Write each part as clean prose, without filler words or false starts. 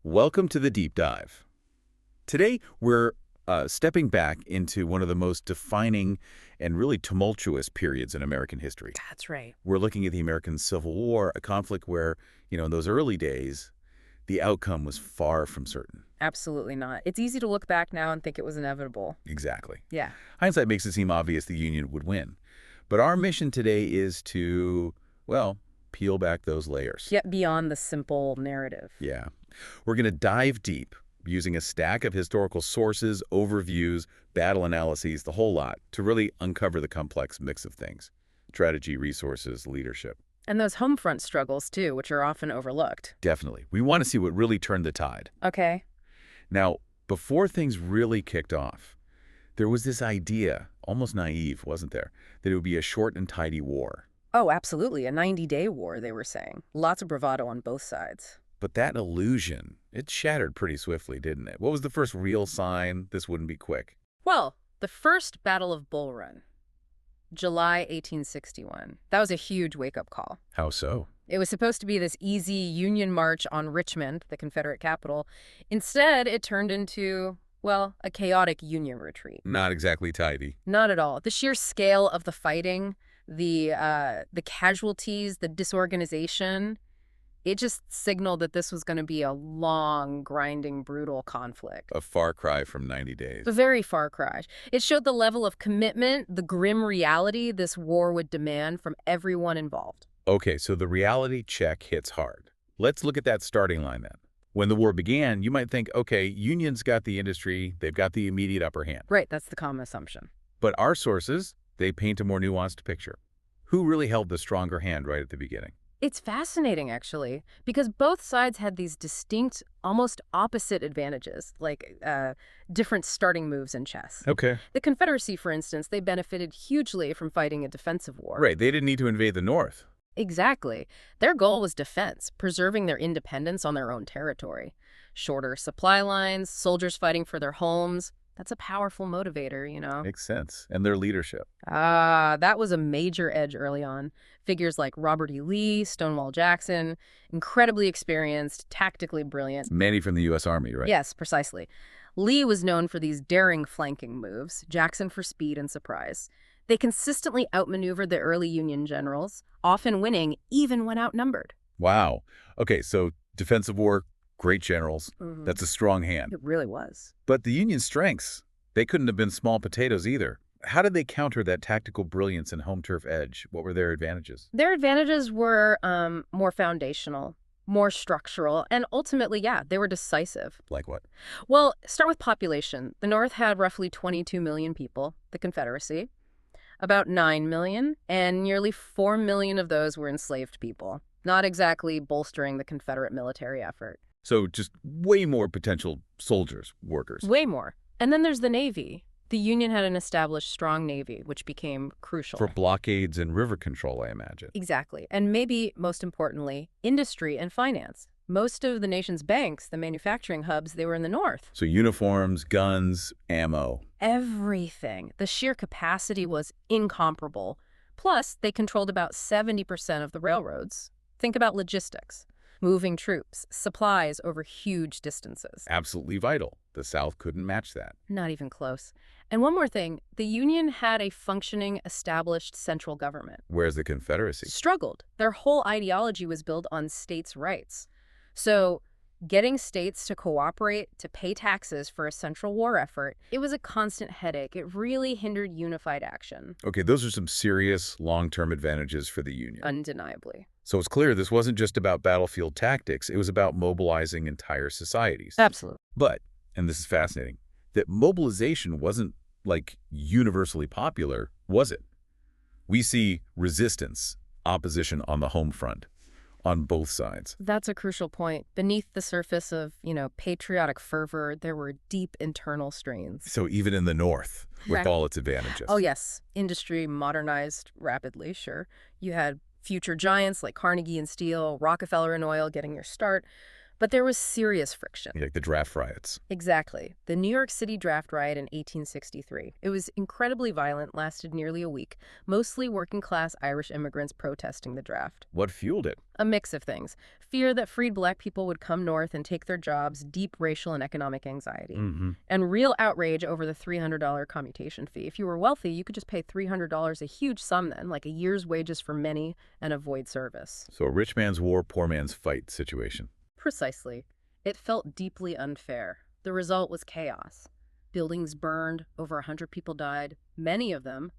Welcome to the Deep Dive. Today, we're stepping back into one of the most defining and really tumultuous periods in American history. That's right. We're looking at the American Civil War, a conflict where, in those early days, the outcome was far from certain. Absolutely not. It's easy to look back now and think it was inevitable. Exactly. Yeah. Hindsight makes it seem obvious the Union would win. But our mission today is to, well, peel back those layers. Get beyond the simple narrative. Yeah. We're going to dive deep using a stack of historical sources, overviews, battle analyses, the whole lot, to really uncover the complex mix of things: strategy, resources, leadership. And those home front struggles, too, which are often overlooked. Definitely. We want to see what really turned the tide. Okay. Now, before things really kicked off, there was this idea, almost naive, wasn't there, that it would be a short and tidy war. Oh, absolutely. A 90-day war, they were saying. Lots of bravado on both sides. But that illusion, it shattered pretty swiftly, didn't it? What was the first real sign this wouldn't be quick? Well, the first Battle of Bull Run, July 1861. That was a huge wake-up call. How so? It was supposed to be this easy Union march on Richmond, the Confederate capital. Instead, it turned into, well, a chaotic Union retreat. Not exactly tidy. Not at all. The sheer scale of the fighting, the casualties, the disorganization, it just signaled that this was going to be a long, grinding, brutal conflict. A far cry from 90 days. A very far cry. It showed the level of commitment, the grim reality this war would demand from everyone involved. Okay, so the reality check hits hard. Let's look at that starting line then. When the war began, you might think, okay, Union's got the industry, they've got the immediate upper hand. Right, that's the common assumption. But our sources, they paint a more nuanced picture. Who really held the stronger hand right at the beginning? It's fascinating, actually, because both sides had these distinct, almost opposite advantages, like different starting moves in chess. Okay. The Confederacy, for instance, they benefited hugely from fighting a defensive war. Right, they didn't need to invade the North. Exactly. Their goal was defense, preserving their independence on their own territory. Shorter supply lines, soldiers fighting for their homes. That's a powerful motivator, you know. Makes sense. And their leadership. That was a major edge early on. Figures like Robert E. Lee, Stonewall Jackson, incredibly experienced, tactically brilliant. Many from the U.S. Army, right? Yes, precisely. Lee was known for these daring flanking moves, Jackson for speed and surprise. They consistently outmaneuvered the early Union generals, often winning even when outnumbered. Wow. Okay, so defensive war, great generals. Mhm. That's a strong hand. It really was. But the Union strengths, they couldn't have been small potatoes either. How did they counter that tactical brilliance and home turf edge? What were their advantages? Their advantages were more foundational, more structural, and ultimately, yeah, they were decisive. Like what? Well, start with population. The North had roughly 22 million people, the Confederacy, about 9 million, and nearly 4 million of those were enslaved people, not exactly bolstering the Confederate military effort. So just way more potential soldiers, workers. Way more. And then there's the Navy. The Union had an established strong Navy, which became crucial. For blockades and river control, I imagine. Exactly. And maybe, most importantly, industry and finance. Most of the nation's banks, the manufacturing hubs, they were in the North. So uniforms, guns, ammo. Everything. The sheer capacity was incomparable. Plus, they controlled about 70% of the railroads. Think about logistics. Moving troops, supplies over huge distances. Absolutely vital. The South couldn't match that. Not even close. And one more thing, the Union had a functioning, established central government. Whereas the Confederacy? Struggled. Their whole ideology was built on states' rights. So getting states to cooperate, to pay taxes for a central war effort, it was a constant headache. It really hindered unified action. Okay, those are some serious long-term advantages for the Union. Undeniably. So it's clear this wasn't just about battlefield tactics. It was about mobilizing entire societies. Absolutely. But, and this is fascinating, that mobilization wasn't, like, universally popular, was it? We see resistance, opposition on the home front, on both sides. That's a crucial point. Beneath the surface of, patriotic fervor, there were deep internal strains. So even in the North, with Right. all its advantages. Oh, yes. Industry modernized rapidly, sure. You had future giants like Carnegie and Steel, Rockefeller and oil getting their start. But there was serious friction. Like the draft riots. Exactly. The New York City draft riot in 1863. It was incredibly violent, lasted nearly a week, mostly working-class Irish immigrants protesting the draft. What fueled it? A mix of things. Fear that freed black people would come north and take their jobs, deep racial and economic anxiety, and real outrage over the $300 commutation fee. If you were wealthy, you could just pay $300, a huge sum then, like a year's wages for many, and avoid service. So a rich man's war, poor man's fight situation. Precisely. It felt deeply unfair. The result was chaos. Buildings burned, over 100 people died, many of them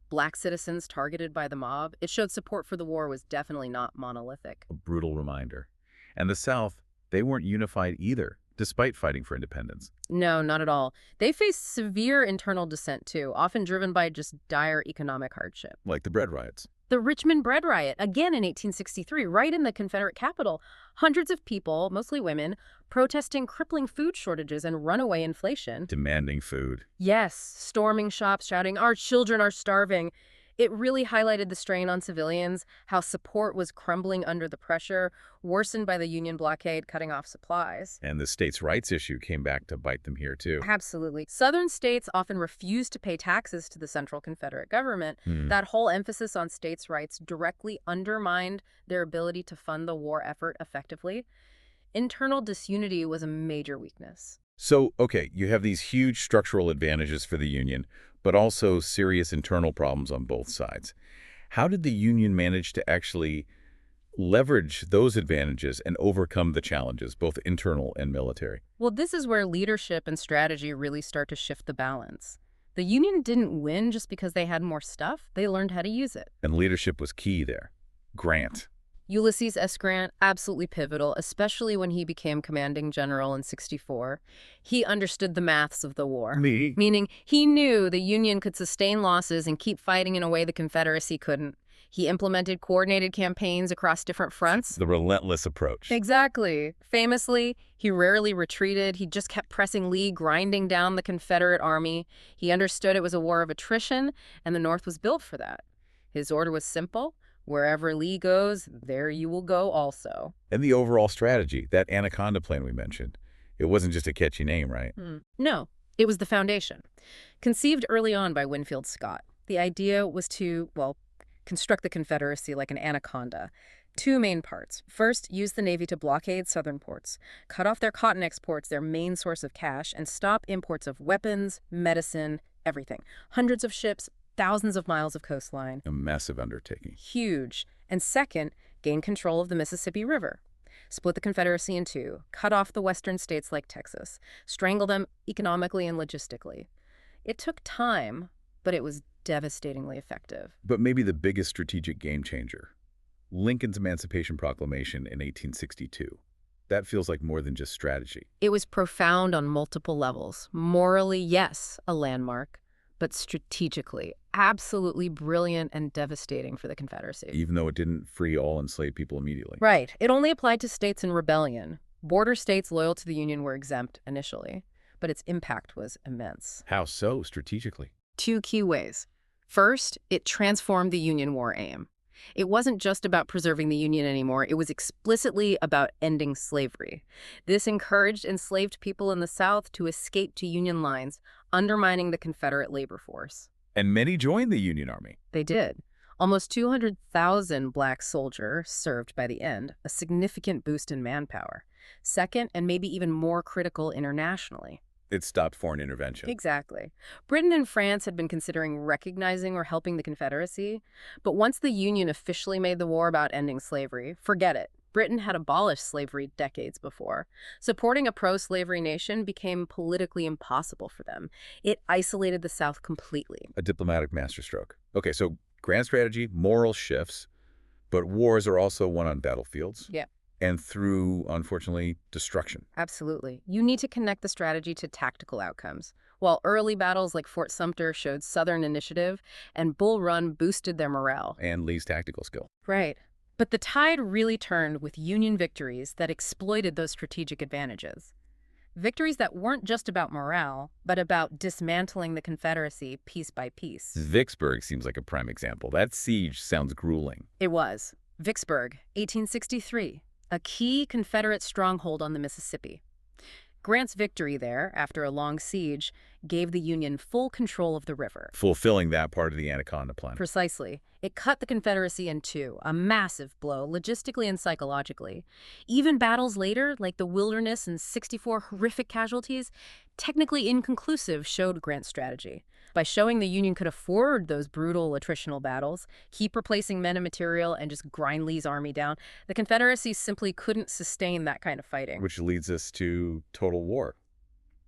black citizens targeted by the mob. It showed support for the war was definitely not monolithic. A brutal reminder. And the South, they weren't unified either, despite fighting for independence. No, not at all. They faced severe internal dissent, too, often driven by just dire economic hardship. Like the bread riots. The Richmond Bread Riot, again in 1863, right in the Confederate capital. Hundreds of people, mostly women, protesting crippling food shortages and runaway inflation. Demanding food. Yes, storming shops, shouting, "Our children are starving." It really highlighted the strain on civilians, how support was crumbling under the pressure, worsened by the Union blockade cutting off supplies. And the states' rights issue came back to bite them here, too. Absolutely. Southern states often refused to pay taxes to the central Confederate government. That whole emphasis on states' rights directly undermined their ability to fund the war effort effectively. Internal disunity was a major weakness. So, okay, you have these huge structural advantages for the Union, but also serious internal problems on both sides. How did the Union manage to actually leverage those advantages and overcome the challenges, both internal and military? Well, this is where leadership and strategy really start to shift the balance. The Union didn't win just because they had more stuff. They learned how to use it. And leadership was key there. Grant. Ulysses S. Grant, absolutely pivotal, especially when he became commanding general in '64. He understood the maths of the war. Meaning he knew the Union could sustain losses and keep fighting in a way the Confederacy couldn't. He implemented coordinated campaigns across different fronts. The relentless approach. Exactly. Famously, he rarely retreated. He just kept pressing Lee, grinding down the Confederate army. He understood it was a war of attrition, and the North was built for that. His order was simple. Wherever Lee goes, there you will go also. And the overall strategy, that Anaconda plan we mentioned, it wasn't just a catchy name, right? No, it was the foundation. Conceived early on by Winfield Scott, the idea was to, well, construct the Confederacy like an anaconda. Two main parts. First, use the Navy to blockade southern ports, cut off their cotton exports, their main source of cash, and stop imports of weapons, medicine, everything. Hundreds of ships, thousands of miles of coastline. A massive undertaking. Huge. And second, gain control of the Mississippi River. Split the Confederacy in two, cut off the western states like Texas, strangle them economically and logistically. It took time, but it was devastatingly effective. But maybe the biggest strategic game changer, Lincoln's Emancipation Proclamation in 1862. That feels like more than just strategy. It was profound on multiple levels. Morally, yes, a landmark, but strategically, absolutely brilliant and devastating for the Confederacy. Even though it didn't free all enslaved people immediately. Right. It only applied to states in rebellion. Border states loyal to the Union were exempt initially, but its impact was immense. How so, strategically? Two key ways. First, it transformed the Union war aim. It wasn't just about preserving the Union anymore. It was explicitly about ending slavery. This encouraged enslaved people in the South to escape to Union lines, undermining the Confederate labor force. And many joined the Union Army. They did. Almost 200,000 black soldiers served by the end, a significant boost in manpower. Second, and maybe even more critical internationally. It stopped foreign intervention. Exactly. Britain and France had been considering recognizing or helping the Confederacy, but once the Union officially made the war about ending slavery, forget it. Britain had abolished slavery decades before. Supporting a pro-slavery nation became politically impossible for them. It isolated the South completely. A diplomatic masterstroke. Okay, so grand strategy, moral shifts, but wars are also won on battlefields. Yeah. And through, unfortunately, destruction. Absolutely. You need to connect the strategy to tactical outcomes. While early battles like Fort Sumter showed Southern initiative, and Bull Run boosted their morale. And Lee's tactical skill. Right. But the tide really turned with Union victories that exploited those strategic advantages. Victories that weren't just about morale, but about dismantling the Confederacy piece by piece. Vicksburg seems like a prime example. That siege sounds grueling. It was. Vicksburg, 1863. a key Confederate stronghold on the Mississippi. Grant's victory there, after a long siege, gave the Union full control of the river. Fulfilling that part of the Anaconda Plan. Precisely. It cut the Confederacy in two, a massive blow, logistically and psychologically. Even battles later, like the Wilderness and 64 horrific casualties, technically inconclusive, showed Grant's strategy. By showing the Union could afford those brutal attritional battles, keep replacing men and material, and just grind Lee's army down, the Confederacy simply couldn't sustain that kind of fighting. Which leads us to total war.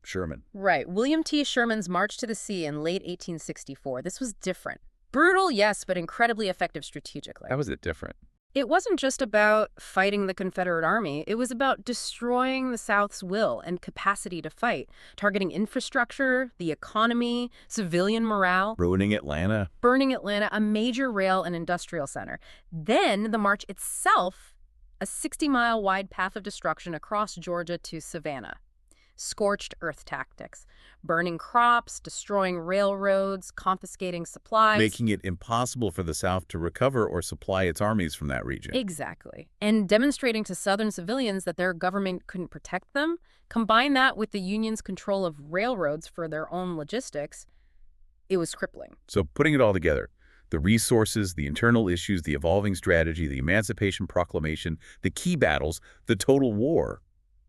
Sherman. Right. William T. Sherman's March to the Sea in late 1864. This was different. Brutal, yes, but incredibly effective strategically. How was it different? It wasn't just about fighting the Confederate Army. It was about destroying the South's will and capacity to fight, targeting infrastructure, the economy, civilian morale. Ruining Atlanta. Burning Atlanta, a major rail and industrial center. Then the march itself, a 60-mile wide path of destruction across Georgia to Savannah. Scorched earth tactics, burning crops, destroying railroads, confiscating supplies. Making it impossible for the South to recover or supply its armies from that region. Exactly. And demonstrating to Southern civilians that their government couldn't protect them. Combine that with the Union's control of railroads for their own logistics, it was crippling. So putting it all together, the resources, the internal issues, the evolving strategy, the Emancipation Proclamation, the key battles, the total war.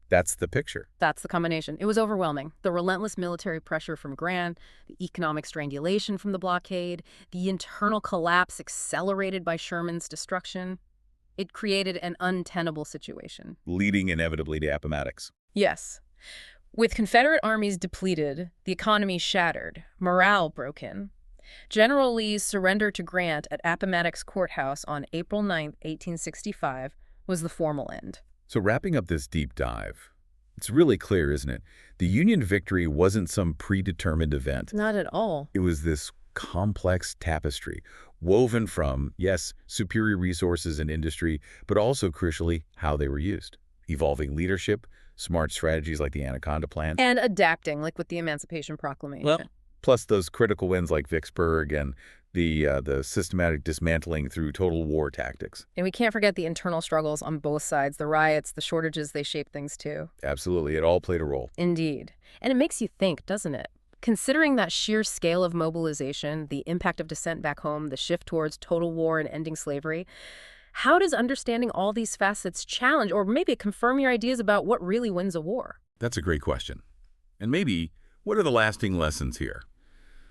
That's the picture. That's the combination. It was overwhelming. The relentless military pressure from Grant, the economic strangulation from the blockade, the internal collapse accelerated by Sherman's destruction. It created an untenable situation. Leading inevitably to Appomattox. Yes. With Confederate armies depleted, the economy shattered, morale broken. General Lee's surrender to Grant at Appomattox Courthouse on April 9, 1865, was the formal end. So wrapping up this deep dive, it's really clear, isn't it? The Union victory wasn't some predetermined event. Not at all. It was this complex tapestry, woven from, yes, superior resources and industry, but also, crucially, how they were used. Evolving leadership, smart strategies like the Anaconda Plan. And adapting, like with the Emancipation Proclamation. Well, plus those critical wins like Vicksburg and the systematic dismantling through total war tactics. And we can't forget the internal struggles on both sides, the riots, the shortages, they shaped things too. Absolutely. It all played a role. Indeed. And it makes you think, doesn't it? Considering that sheer scale of mobilization, the impact of dissent back home, the shift towards total war and ending slavery, how does understanding all these facets challenge or maybe confirm your ideas about what really wins a war? That's a great question. And maybe, what are the lasting lessons here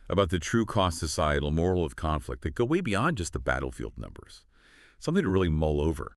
about the true cost societal moral of conflict that go way beyond just the battlefield numbers? Something to really mull over.